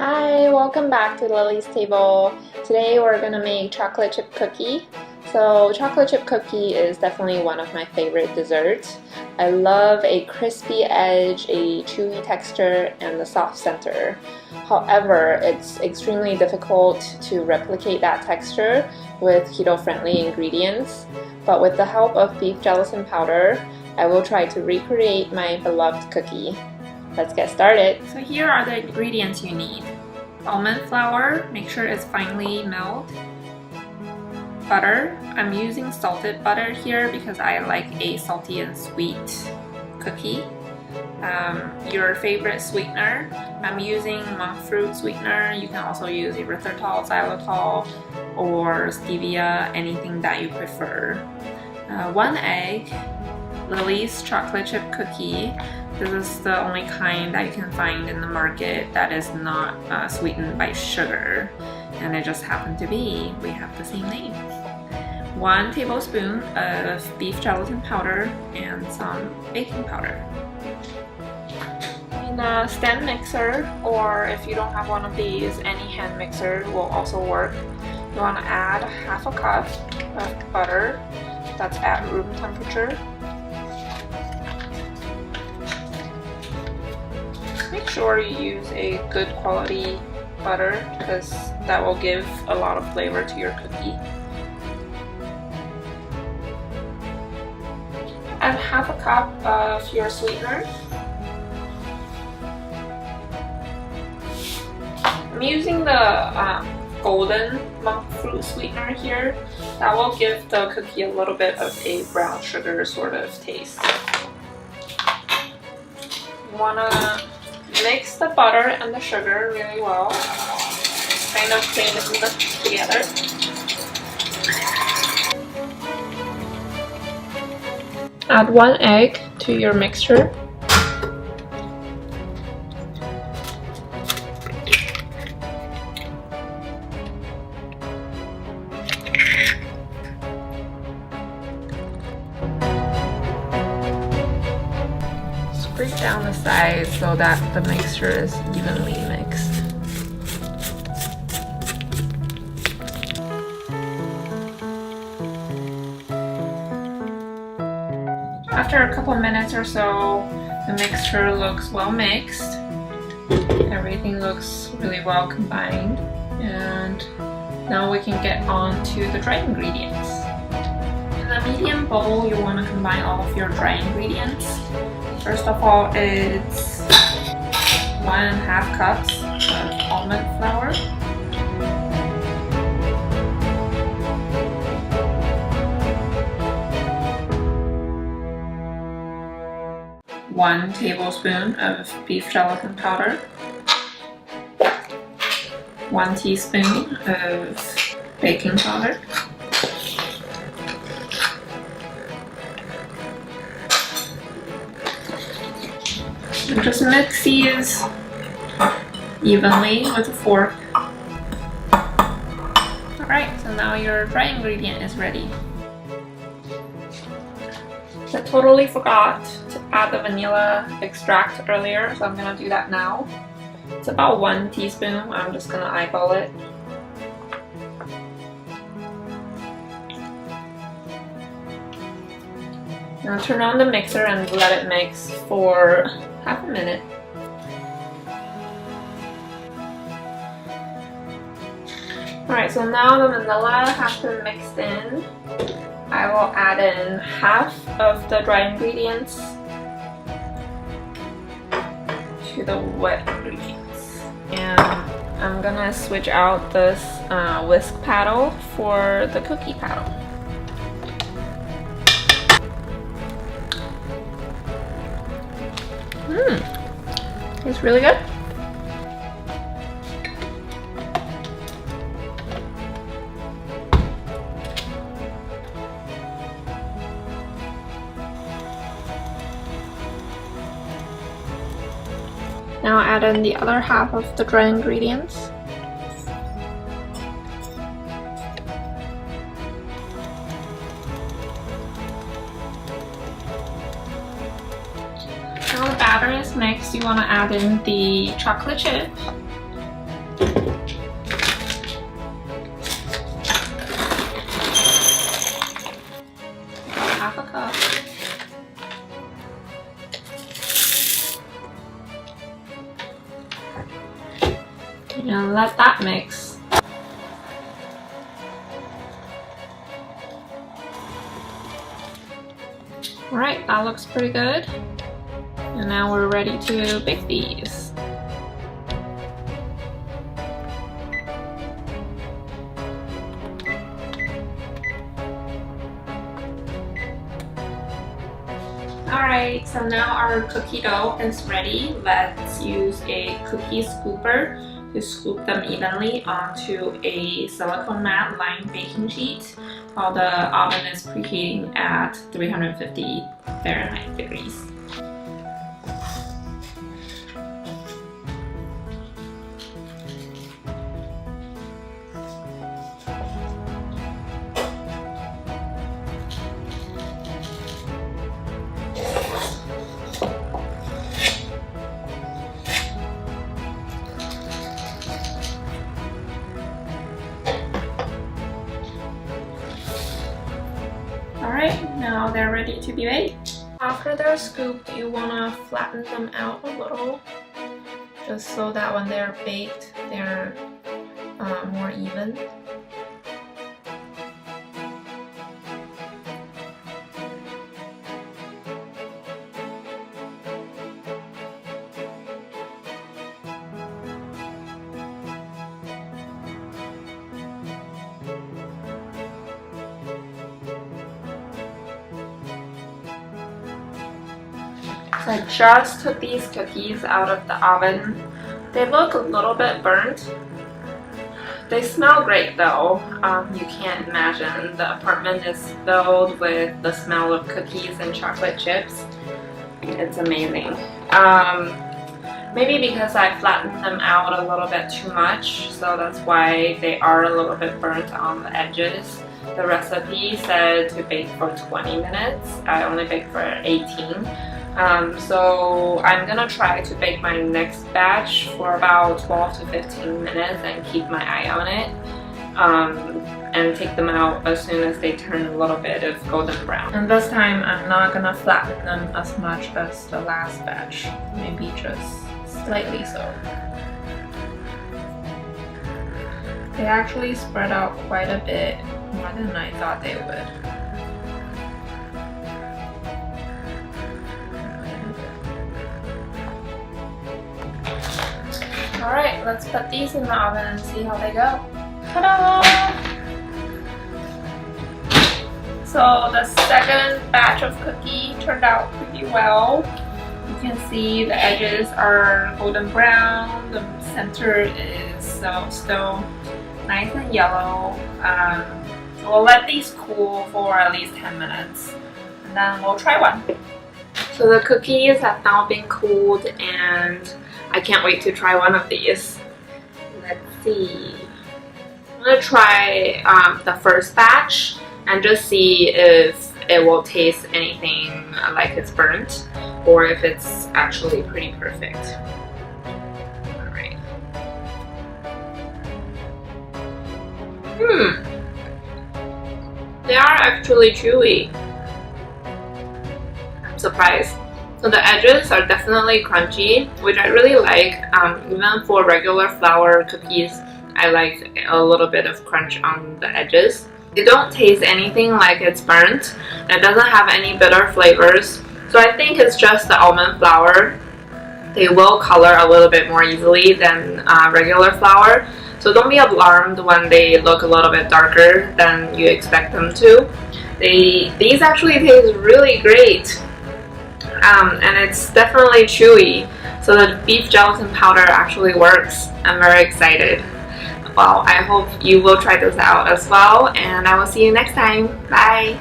Hi, welcome back to Lily's Table. Today we're gonna make chocolate chip cookie. So chocolate chip cookie is definitely one of my favorite desserts. I love a crispy edge, a chewy texture, and the soft center. However, it's extremely difficult to replicate that texture with keto-friendly ingredients. But with the help of beef gelatin powder, I will try to recreate my beloved cookie. Let's get started. So here are the ingredients you need. Almond flour, make sure it's finely milled. Butter, I'm using salted butter here because I like a salty and sweet cookie. Your favorite sweetener, I'm using monk fruit sweetener. You can also use erythritol, xylitol, or stevia, anything that you prefer. 1 egg, Lily's chocolate chip cookie. This is the only kind that you can find in the market that is not sweetened by sugar, and it just happened to be we have the same name. 1 tablespoon of beef gelatin powder and some baking powder. In a stand mixer, or if you don't have one of these, any hand mixer will also work. You want to add half a cup of butter that's at room temperature. Make sure you use a good quality butter because that will give a lot of flavor to your cookie. Add half a cup of your sweetener. I'm using the golden monk fruit sweetener here. That will give the cookie a little bit of a brown sugar sort of taste. You want to mix the butter and the sugar really well. Kind of clean them together. Add 1 egg to your mixture. Scrape down the sides so that the mixture is evenly mixed. After a couple minutes or so, the mixture looks well mixed. Everything looks really well combined. And now we can get on to the dry ingredients. In a medium bowl, you want to combine all of your dry ingredients. First of all, it's 1.5 cups of almond flour. One tablespoon of beef gelatin powder. 1 teaspoon of baking powder. And just mix these evenly with a fork. Alright, so now your dry ingredient is ready. I totally forgot to add the vanilla extract earlier, so I'm going to do that now. It's about 1 teaspoon. I'm just going to eyeball it. Now turn on the mixer and let it mix for half a minute. Alright, so now the vanilla has been mixed in. I will add in half of the dry ingredients to the wet ingredients. And I'm gonna switch out this whisk paddle for the cookie paddle. It's really good. Now add in the other half of the dry ingredients. Now the batter is mixed, you want to add in the chocolate chip Half a cup. And let that mix. Alright, that looks pretty good. And now we're ready to bake these. Alright, so now our cookie dough is ready. Let's use a cookie scooper to scoop them evenly onto a silicone mat lined baking sheet while the oven is preheating at 350 Fahrenheit degrees. Alright, now they're ready to be baked. After they're scooped, you want to flatten them out a little, just so that when they're baked, they're more even. So I just took these cookies out of the oven. They look a little bit burnt. They smell great though. You can't imagine. The apartment is filled with the smell of cookies and chocolate chips. It's amazing. Maybe because I flattened them out a little bit too much, so that's why they are a little bit burnt on the edges. The recipe said to bake for 20 minutes. I only baked for 18. So I'm gonna try to bake my next batch for about 12 to 15 minutes and keep my eye on it, and take them out as soon as they turn a little bit of golden brown. And this time I'm not gonna flatten them as much as the last batch, maybe just slightly so. They actually spread out quite a bit more than I thought they would. Alright, let's put these in the oven and see how they go. Ta-da! So the second batch of cookie turned out pretty well. You can see the edges are golden brown, the center is still nice and yellow. So we'll let these cool for at least 10 minutes and then we'll try one. So the cookies have now been cooled and I can't wait to try one of these. Let's see. I'm gonna try the first batch and just see if it will taste anything like it's burnt or if it's actually pretty perfect. Alright. They are actually chewy. I'm surprised. So the edges are definitely crunchy, which I really like. Even for regular flour cookies, I like a little bit of crunch on the edges. They don't taste anything like it's burnt. It doesn't have any bitter flavors. So I think it's just the almond flour. They will color a little bit more easily than regular flour. So don't be alarmed when they look a little bit darker than you expect them to. These actually taste really great. And it's definitely chewy, so the beef gelatin powder actually works. I'm very excited. Well, I hope you will try this out as well, and I will see you next time. Bye!